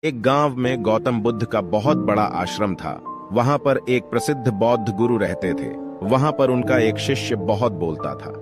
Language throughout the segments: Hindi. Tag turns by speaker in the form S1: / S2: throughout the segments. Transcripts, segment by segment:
S1: एक गांव में गौतम बुद्ध का बहुत बड़ा आश्रम था। वहां पर एक प्रसिद्ध बौद्ध गुरु रहते थे। वहां पर उनका एक शिष्य बहुत बोलता था।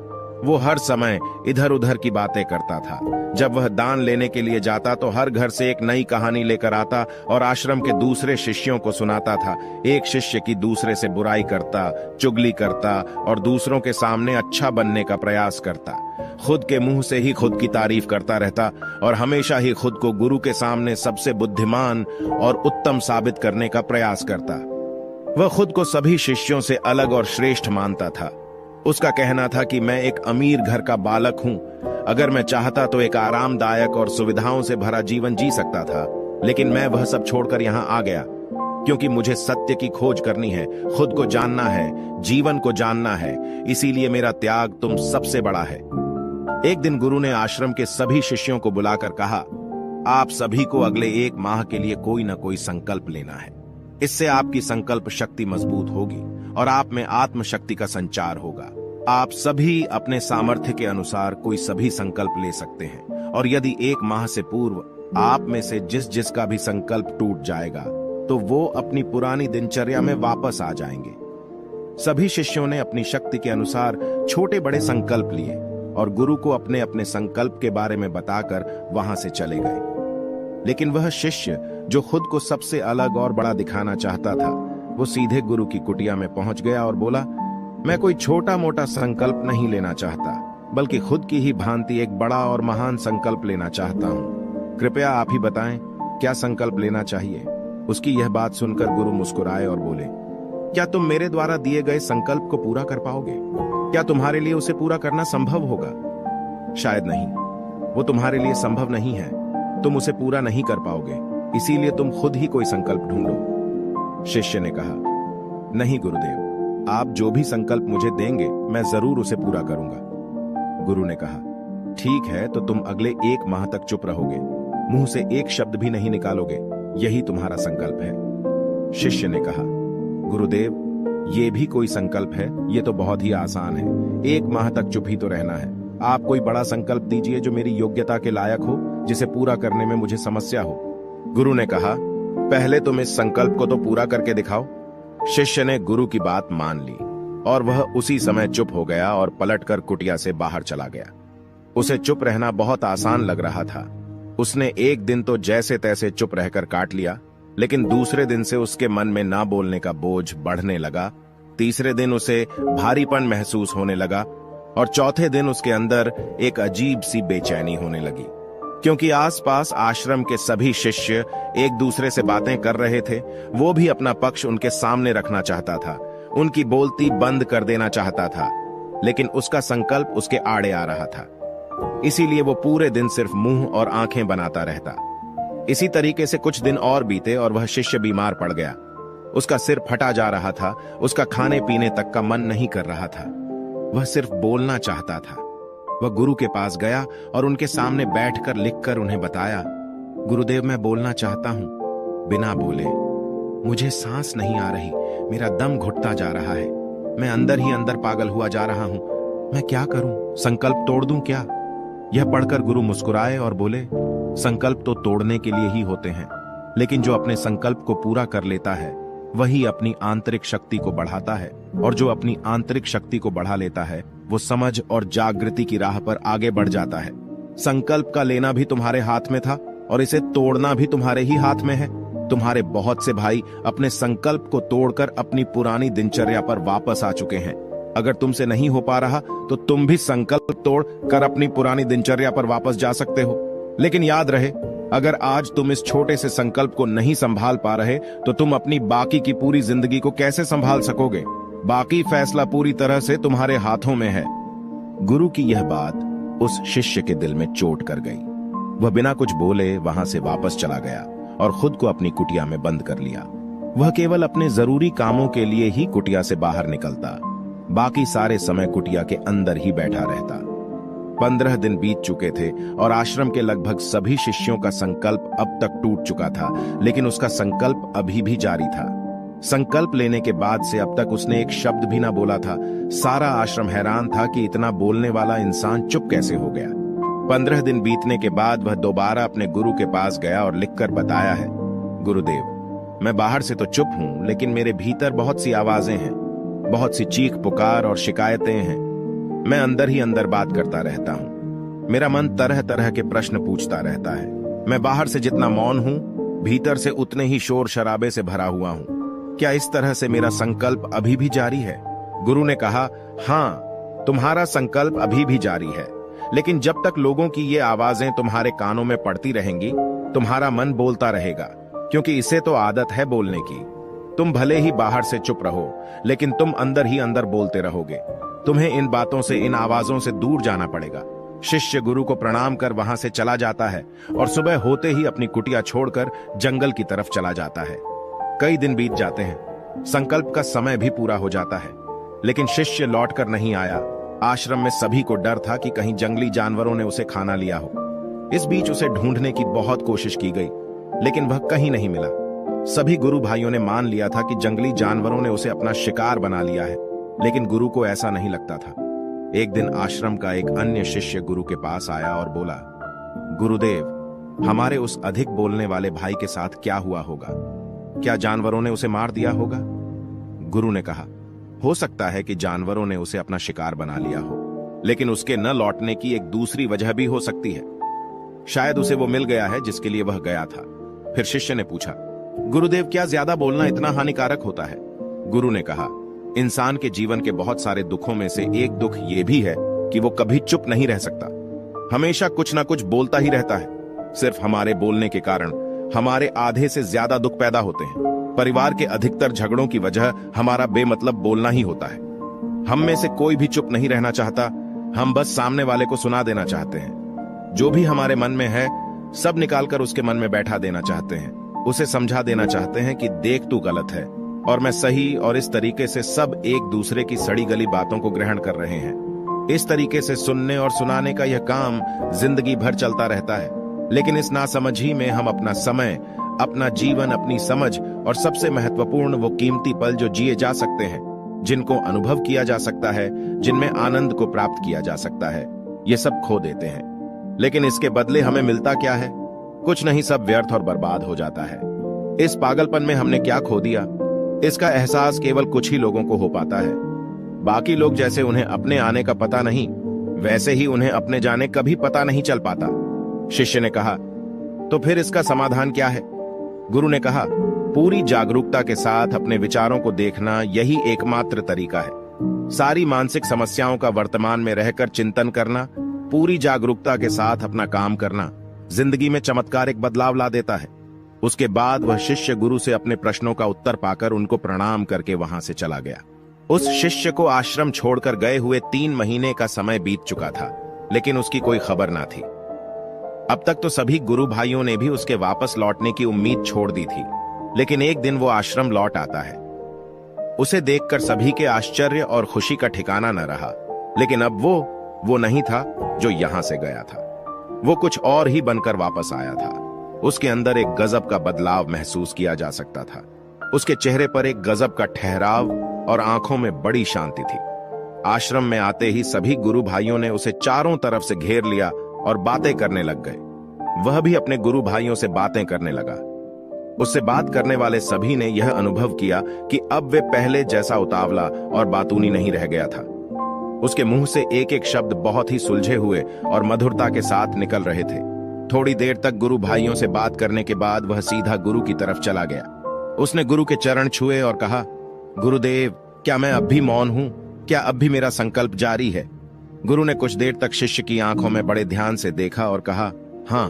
S1: वो हर समय इधर उधर की बातें करता था। जब वह दान लेने के लिए जाता तो हर घर से एक नई कहानी लेकर आता और आश्रम के दूसरे शिष्यों को सुनाता था। एक शिष्य की दूसरे से बुराई करता, चुगली करता और दूसरों के सामने अच्छा बनने का प्रयास करता। खुद के मुंह से ही खुद की तारीफ करता रहता और हमेशा ही खुद को गुरु के सामने सबसे बुद्धिमान और उत्तम साबित करने का प्रयास करता। वह खुद को सभी शिष्यों से अलग और श्रेष्ठ मानता था। उसका कहना था कि मैं एक अमीर घर का बालक हूं। अगर मैं चाहता तो एक आरामदायक और सुविधाओं से भरा जीवन जी सकता था, लेकिन मैं वह सब छोड़कर यहां आ गया क्योंकि मुझे सत्य की खोज करनी है, खुद को जानना है, जीवन को जानना है। इसीलिए मेरा त्याग तुम सबसे बड़ा है। एक दिन गुरु ने आश्रम के सभी शिष्यों को बुलाकर कहा, आप सभी को अगले 1 माह के लिए कोई न कोई संकल्प लेना है। इससे आपकी संकल्प शक्ति मजबूत होगी और आप में आत्म शक्ति का संचार होगा। आप सभी अपने सामर्थ्य के अनुसार कोई सभी संकल्प ले सकते हैं और यदि 1 माह से पूर्व आप में से जिस का भी संकल्प टूट जाएगा तो वो अपनी पुरानी दिनचर्या में वापस आ जाएंगे। सभी शिष्यों ने अपनी शक्ति के अनुसार छोटे बड़े संकल्प लिए और गुरु को अपने अपने संकल्प के बारे में बताकर वहां से चले गए। लेकिन वह शिष्य जो खुद को सबसे अलग और बड़ा दिखाना चाहता था, वो सीधे गुरु की कुटिया में पहुंच गया और बोला, मैं कोई छोटा मोटा संकल्प नहीं लेना चाहता, बल्कि खुद की ही भांति एक बड़ा और महान संकल्प लेना चाहता हूं। कृपया आप ही बताएं, क्या संकल्प लेना चाहिए। उसकी यह बात सुनकर गुरु मुस्कुराए और बोले, क्या तुम मेरे द्वारा दिए गए संकल्प को पूरा कर पाओगे? क्या तुम्हारे लिए उसे पूरा करना संभव होगा? शायद नहीं, वो तुम्हारे लिए संभव नहीं है। तुम उसे पूरा नहीं कर पाओगे, इसीलिए तुम खुद ही कोई संकल्प ढूंढो। शिष्य ने कहा, नहीं गुरुदेव, आप जो भी संकल्प मुझे देंगे मैं जरूर उसे पूरा करूंगा। गुरु ने कहा, ठीक है, तो तुम अगले 1 माह तक चुप रहोगे, मुंह से एक शब्द भी नहीं निकालोगे, यही तुम्हारा संकल्प है। शिष्य ने कहा, गुरुदेव, ये भी कोई संकल्प है? ये तो बहुत ही आसान है। 1 माह तक चुप ही तो रहना है। आप कोई बड़ा संकल्प दीजिए जो मेरी योग्यता के लायक हो, जिसे पूरा करने में मुझे समस्या हो। गुरु ने कहा, पहले तुम इस संकल्प को तो पूरा करके दिखाओ। शिष्य ने गुरु की बात मान ली और वह उसी समय चुप हो गया और पलटकर कुटिया से बाहर चला गया। उसे चुप रहना बहुत आसान लग रहा था। उसने एक दिन तो जैसे तैसे चुप रहकर काट लिया, लेकिन दूसरे दिन से उसके मन में ना बोलने का बोझ बढ़ने लगा। तीसरे दिन उसे भारीपन महसूस होने लगा और चौथे दिन उसके अंदर एक अजीब सी बेचैनी होने लगी, क्योंकि आसपास आश्रम के सभी शिष्य एक दूसरे से बातें कर रहे थे। वो भी अपना पक्ष उनके सामने रखना चाहता था, उनकी बोलती बंद कर देना चाहता था, लेकिन उसका संकल्प उसके आड़े आ रहा था। इसीलिए वो पूरे दिन सिर्फ मुंह और आंखें बनाता रहता। इसी तरीके से कुछ दिन और बीते और वह शिष्य बीमार पड़ गया। उसका सिर फटा जा रहा था, उसका खाने पीने तक का मन नहीं कर रहा था। वह सिर्फ बोलना चाहता था। वह गुरु के पास गया और उनके सामने बैठकर लिखकर उन्हें बताया, गुरुदेव, मैं बोलना चाहता हूं। बिना बोले, मुझे सांस नहीं आ रही, मेरा दम घुटता जा रहा है, मैं अंदर ही अंदर पागल हुआ जा रहा हूं, मैं क्या करूं? संकल्प तोड़ दूं क्या? यह पढ़कर गुरु मुस्कुराए और बोले, संकल्प तो तोड़ने के लिए ही होते हैं, लेकिन जो अपने संकल्प को पूरा कर लेता है वही अपनी आंतरिक शक्ति को बढ़ाता है, और जो अपनी आंतरिक शक्ति को बढ़ा लेता है वो समझ और जागृति की राह पर आगे बढ़ जाता है। संकल्प का लेना भी तुम्हारे हाथ में था और इसे तोड़ना भी तुम्हारे ही हाथ में है। तुम्हारे बहुत से भाई अपने संकल्प को तोड़कर अपनी पुरानी दिनचर्या पर वापस आ चुके हैं। अगर तुमसे नहीं हो पा रहा तो तुम भी संकल्प तोड़ कर अपनी पुरानी दिनचर्या पर वापस जा सकते हो। लेकिन याद रहे, अगर आज तुम इस छोटे से संकल्प को नहीं संभाल पा रहे तो तुम अपनी बाकी की पूरी जिंदगी को कैसे संभाल सकोगे? बाकी फैसला पूरी तरह से तुम्हारे हाथों में है। गुरु की यह बात उस शिष्य के दिल में चोट कर गई। वह बिना कुछ बोले वहां से वापस चला गया और खुद को अपनी कुटिया में बंद कर लिया। वह केवल अपने जरूरी कामों के लिए ही कुटिया से बाहर निकलता, बाकी सारे समय कुटिया के अंदर ही बैठा रहता। 15 दिन बीत चुके थे और आश्रम के लगभग सभी शिष्यों का संकल्प अब तक टूट चुका था, लेकिन उसका संकल्प अभी भी जारी था। संकल्प लेने के बाद से अब तक उसने एक शब्द भी ना बोला था। सारा आश्रम हैरान था कि इतना बोलने वाला इंसान चुप कैसे हो गया। 15 दिन बीतने के बाद वह दोबारा अपने गुरु के पास गया और लिखकर बताया है, गुरुदेव, मैं बाहर से तो चुप हूं, लेकिन मेरे भीतर बहुत सी आवाजें हैं, बहुत सी चीख पुकार और शिकायतें हैं। मैं अंदर ही अंदर बात करता रहता हूं। मेरा मन तरह तरह के प्रश्न पूछता रहता है। मैं बाहर से जितना मौन हूं, भीतर से उतने ही शोर शराबे से भरा हुआ हूं। क्या इस तरह से मेरा संकल्प अभी भी जारी है? गुरु ने कहा, हां, तुम्हारा संकल्प अभी भी जारी है, लेकिन जब तक लोगों की ये आवाजें तुम्हारे कानों में पड़ती रहेंगी, तुम्हारा मन बोलता रहेगा, क्योंकि इसे तो आदत है बोलने की। तुम भले ही बाहर से चुप रहो, लेकिन तुम अंदर ही अंदर बोलते रहोगे। तुम्हें इन बातों से, इन आवाजों से दूर जाना पड़ेगा। शिष्य गुरु को प्रणाम कर वहां से चला जाता है और सुबह होते ही अपनी कुटिया छोड़कर जंगल की तरफ चला जाता है। कई दिन बीत जाते हैं, संकल्प का समय भी पूरा हो जाता है, लेकिन शिष्य लौटकर नहीं आया। आश्रम में सभी को डर था कि कहीं जंगली जानवरों ने उसे खाना लिया हो। इस बीच उसे ढूंढने की बहुत कोशिश की गई, लेकिन वह कहीं नहीं मिला। सभी गुरु भाइयों ने मान लिया था कि जंगली जानवरों ने उसे अपना शिकार बना लिया है, लेकिन गुरु को ऐसा नहीं लगता था। एक दिन आश्रम का एक अन्य शिष्य गुरु के पास आया और बोला, गुरुदेव, हमारे उस अधिक बोलने वाले भाई के साथ क्या हुआ होगा? क्या जानवरों ने उसे मार दिया होगा? गुरु ने कहा, हो सकता है कि जानवरों ने उसे अपना शिकार बना लिया हो, लेकिन उसके न लौटने की एक दूसरी वजह भी हो सकती है। शायद उसे वो मिल गया है जिसके लिए वह गया था। फिर शिष्य ने पूछा, गुरुदेव, क्या ज्यादा बोलना इतना हानिकारक होता है? गुरु ने कहा, इंसान के जीवन के बहुत सारे दुखों में से एक दुख ये भी है कि वो कभी चुप नहीं रह सकता। हमेशा कुछ ना कुछ बोलता ही रहता है। सिर्फ हमारे बोलने के कारण हमारे आधे से ज्यादा दुख पैदा होते हैं। परिवार के अधिकतर झगड़ों की वजह हमारा बेमतलब बोलना ही होता है। हम में से कोई भी चुप नहीं रहना चाहता, हम बस सामने वाले को सुना देना चाहते हैं। जो भी हमारे मन में है, सब निकालकर उसके मन में बैठा देना चाहते हैं। उसे समझा देना चाहते हैं कि देख, तू गलत है और मैं सही, और इस तरीके से सब एक दूसरे की सड़ी गली बातों को ग्रहण कर रहे हैं। इस तरीके से सुनने और सुनाने का यह काम जिंदगी भर चलता रहता है, लेकिन इस नासमझी में हम अपना समय, अपना जीवन, अपनी समझ और सबसे महत्वपूर्ण वो कीमती पल जो जिए जा सकते हैं, जिनको अनुभव किया जा सकता है, जिनमें आनंद को प्राप्त किया जा सकता है, ये सब खो देते हैं। लेकिन इसके बदले हमें मिलता क्या है? कुछ नहीं, सब व्यर्थ और बर्बाद हो जाता है। इस पागलपन में हमने क्या खो दिया, इसका एहसास केवल कुछ ही लोगों को हो पाता है। बाकी लोग जैसे उन्हें अपने आने का पता नहीं, वैसे ही उन्हें अपने जाने कभी पता नहीं चल पाता। शिष्य ने कहा, तो फिर इसका समाधान क्या है? गुरु ने कहा, पूरी जागरूकता के साथ अपने विचारों को देखना यही एकमात्र तरीका है। सारी मानसिक समस्याओं का वर्तमान में रहकर चिंतन करना, पूरी जागरूकता के साथ अपना काम करना जिंदगी में चमत्कारिक बदलाव ला देता है। उसके बाद वह शिष्य गुरु से अपने प्रश्नों का उत्तर पाकर उनको प्रणाम करके वहां से चला गया। उस शिष्य को आश्रम छोड़कर गए हुए 3 महीने का समय बीत चुका था, लेकिन उसकी कोई खबर ना थी। अब तक तो सभी गुरु भाइयों ने भी उसके वापस लौटने की उम्मीद छोड़ दी थी, लेकिन एक दिन वो आश्रम लौट आता है। उसे देखकर सभी के आश्चर्य और खुशी का ठिकाना न रहा, लेकिन अब वो नहीं था जो यहां से गया था। वो कुछ और ही बनकर वापस आया था। उसके अंदर एक गजब का बदलाव महसूस किया जा सकता था। उसके चेहरे पर एक गजब का ठहराव और आंखों में बड़ी शांति थी। आश्रम में आते ही सभी गुरु भाइयों ने उसे चारों तरफ से घेर लिया और बातें करने लग गए। वह भी अपने गुरु भाइयों से बातें करने लगा। उससे बात करने वाले सभी ने यह अनुभव किया कि अब वे पहले जैसा उतावला और बातूनी नहीं रह गया था। उसके मुंह से एक एक शब्द बहुत ही सुलझे हुए और मधुरता के साथ निकल रहे थे। थोड़ी देर तक गुरु भाइयों से बात करने के बाद वह सीधा गुरु की तरफ चला गया। उसने गुरु के चरण छुए और कहा, गुरुदेव, क्या मैं अब भी मौन हूं? क्या अब भी मेरा संकल्प जारी है? गुरु ने कुछ देर तक शिष्य की आंखों में बड़े ध्यान से देखा और कहा, हां,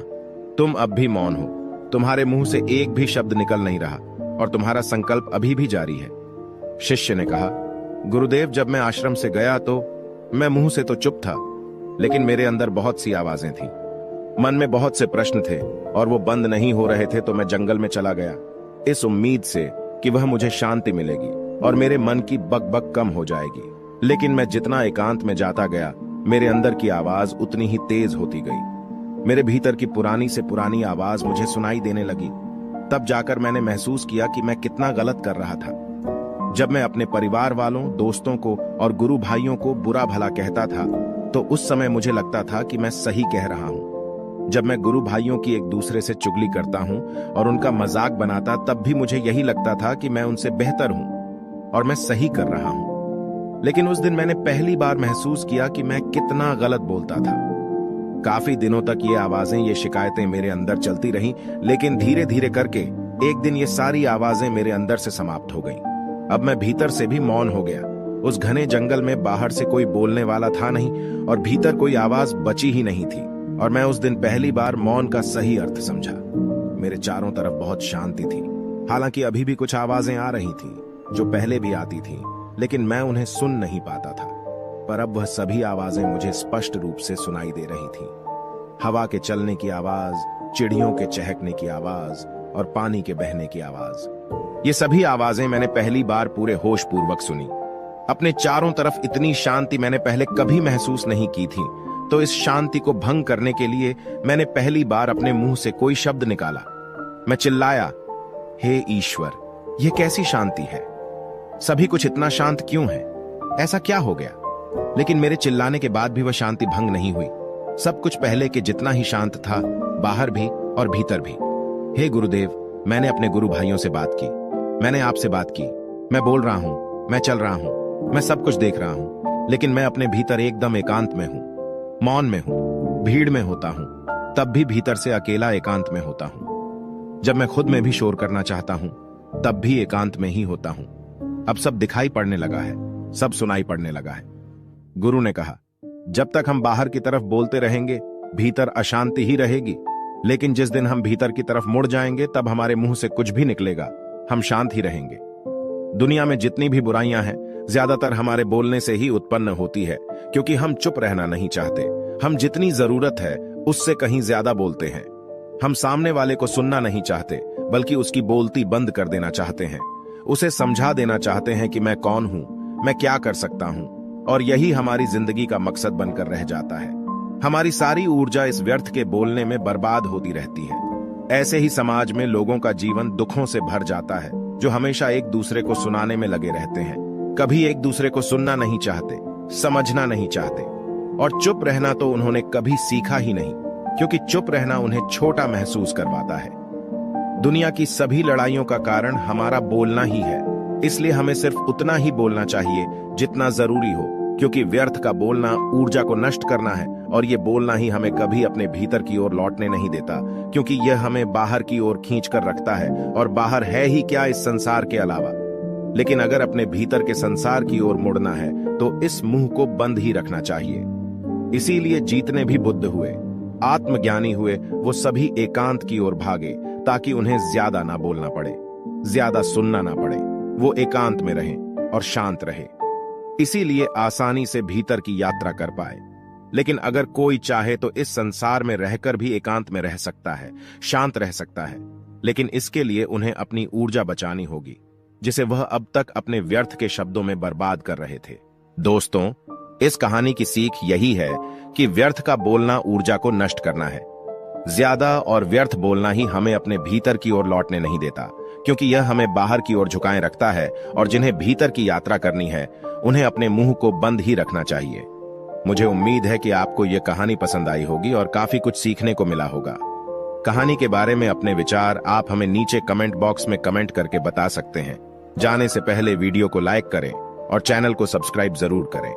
S1: तुम अब भी मौन हो। तुम्हारे मुंह से एक भी शब्द निकल नहीं रहा और तुम्हारा संकल्प अभी भी जारी है। शिष्य ने कहा, गुरुदेव, जब मैं आश्रम से गया तो मैं मुंह से तो चुप था, लेकिन मेरे अंदर बहुत सी आवाजें थीं। मन में बहुत से प्रश्न थे और वो बंद नहीं हो रहे थे, तो मैं जंगल में चला गया, इस उम्मीद से कि वह मुझे शांति मिलेगी और मेरे मन की बकबक कम हो जाएगी। लेकिन मैं जितना एकांत में जाता गया, मेरे अंदर की आवाज उतनी ही तेज होती गई। मेरे भीतर की पुरानी से पुरानी आवाज मुझे सुनाई देने लगी। तब जाकर मैंने महसूस किया कि मैं कितना गलत कर रहा था। जब मैं अपने परिवार वालों, दोस्तों को और गुरु भाइयों को बुरा भला कहता था, तो उस समय मुझे लगता था कि मैं सही कह रहा हूं। जब मैं गुरु भाइयों की एक दूसरे से चुगली करता हूं और उनका मजाक बनाता, तब भी मुझे यही लगता था कि मैं उनसे बेहतर हूं और मैं सही कर रहा हूं। लेकिन उस दिन मैंने पहली बार महसूस किया कि मैं कितना गलत बोलता था। काफी दिनों तक ये आवाजें, ये शिकायतें मेरे अंदर चलती रहीं, लेकिन धीरे धीरे करके एक दिन ये सारी आवाजें मेरे अंदर से समाप्त हो गईं। अब मैं भीतर से भी मौन हो गया। उस घने जंगल में बाहर से कोई बोलने वाला था नहीं और भीतर कोई आवाज बची ही नहीं थी। और मैं उस दिन पहली बार मौन का सही अर्थ समझा। मेरे चारों तरफ बहुत शांति थी। हालांकि अभी भी कुछ आवाजें आ रही थी जो पहले भी आती थी, लेकिन मैं उन्हें सुन नहीं पाता था। पर अब वह सभी आवाजें मुझे स्पष्ट रूप से सुनाई दे रही थी। हवा के चलने की आवाज, चिड़ियों के चहकने की आवाज और पानी के बहने की आवाज। ये सभी आवाजें मैंने पहली बार पूरे होश पूर्वक सुनी। अपने चारों तरफ इतनी शांति मैंने पहले कभी महसूस नहीं की थी। तो इस शांति को भंग करने के लिए मैंने पहली बार अपने मुंह से कोई शब्द निकाला। मैं चिल्लाया, हे ईश्वर, यह कैसी शांति है? सभी कुछ इतना शांत क्यों है? ऐसा क्या हो गया? लेकिन मेरे चिल्लाने के बाद भी वह शांति भंग नहीं हुई। सब कुछ पहले के जितना ही शांत था, बाहर भी और भीतर भी। हे गुरुदेव, मैंने अपने गुरु भाइयों से बात की। मैंने आपसे बात की। मैं बोल रहा हूं, मैं चल रहा हूं, मैं सब कुछ देख रहा हूं, लेकिन मैं अपने भीतर एकदम एकांत में हूं, मौन में हूं। भीड़ में होता हूं, तब भी भीतर से अकेला एकांत में होता हूं। जब मैं खुद में भी शोर करना चाहता हूं, तब भी एकांत में ही होता हूं। अब सब दिखाई पड़ने लगा है, सब सुनाई पड़ने लगा है। गुरु ने कहा, जब तक हम बाहर की तरफ बोलते रहेंगे, भीतर अशांति ही रहेगी। लेकिन जिस दिन हम भीतर की तरफ मुड़ जाएंगे, तब हमारे मुंह से कुछ भी निकलेगा, हम शांत ही रहेंगे। दुनिया में जितनी भी बुराइयां हैं, ज्यादातर हमारे बोलने से ही उत्पन्न होती है, क्योंकि हम चुप रहना नहीं चाहते। हम जितनी जरूरत है उससे कहीं ज्यादा बोलते हैं। हम सामने वाले को सुनना नहीं चाहते, बल्कि उसकी बोलती बंद कर देना चाहते हैं। उसे समझा देना चाहते हैं कि मैं कौन हूं, मैं क्या कर सकता हूं, और यही हमारी जिंदगी का मकसद बनकर रह जाता है। हमारी सारी ऊर्जा इस व्यर्थ के बोलने में बर्बाद होती रहती है। ऐसे ही समाज में लोगों का जीवन दुखों से भर जाता है, जो हमेशा एक दूसरे को सुनाने में लगे रहते हैं। कभी एक दूसरे को सुनना नहीं चाहते, समझना नहीं चाहते, और चुप रहना तो उन्होंने कभी सीखा ही नहीं, क्योंकि चुप रहना उन्हें छोटा महसूस करवाता है। दुनिया की सभी लड़ाइयों का कारण हमारा बोलना ही है, इसलिए हमें सिर्फ उतना ही बोलना चाहिए जितना जरूरी हो, क्योंकि व्यर्थ का बोलना ऊर्जा को नष्ट करना है, और ये बोलना ही हमें कभी अपने भीतर की ओर लौटने नहीं देता, क्योंकि यह हमें बाहर की ओर खींच कर रखता है, और बाहर है ही क्या इस संसार के अलावा। लेकिन अगर अपने भीतर के संसार की ओर मुड़ना है, तो इस मुंह को बंद ही रखना चाहिए। इसीलिए जितने भी बुद्ध हुए, आत्मज्ञानी हुए, वो सभी एकांत की ओर भागे, ताकि उन्हें ज्यादा ना बोलना पड़े, ज्यादा सुनना ना पड़े। वो एकांत में रहें और शांत रहे, इसीलिए आसानी से भीतर की यात्रा कर पाए। लेकिन अगर कोई चाहे तो इस संसार में रहकर भी एकांत में रह सकता है, शांत रह सकता है, लेकिन इसके लिए उन्हें अपनी ऊर्जा बचानी होगी, जिसे वह अब तक अपने व्यर्थ के शब्दों में बर्बाद कर रहे थे। दोस्तों, इस कहानी की सीख यही है कि व्यर्थ का बोलना ऊर्जा को नष्ट करना है। ज्यादा और व्यर्थ बोलना ही हमें अपने भीतर की ओर लौटने नहीं देता, क्योंकि यह हमें बाहर की ओर झुकाए रखता है, और जिन्हें भीतर की यात्रा करनी है, उन्हें अपने मुंह को बंद ही रखना चाहिए। मुझे उम्मीद है कि आपको यह कहानी पसंद आई होगी और काफी कुछ सीखने को मिला होगा। कहानी के बारे में अपने विचार आप हमें नीचे कमेंट बॉक्स में कमेंट करके बता सकते हैं। जाने से पहले वीडियो को लाइक करें और चैनल को सब्सक्राइब जरूर करें।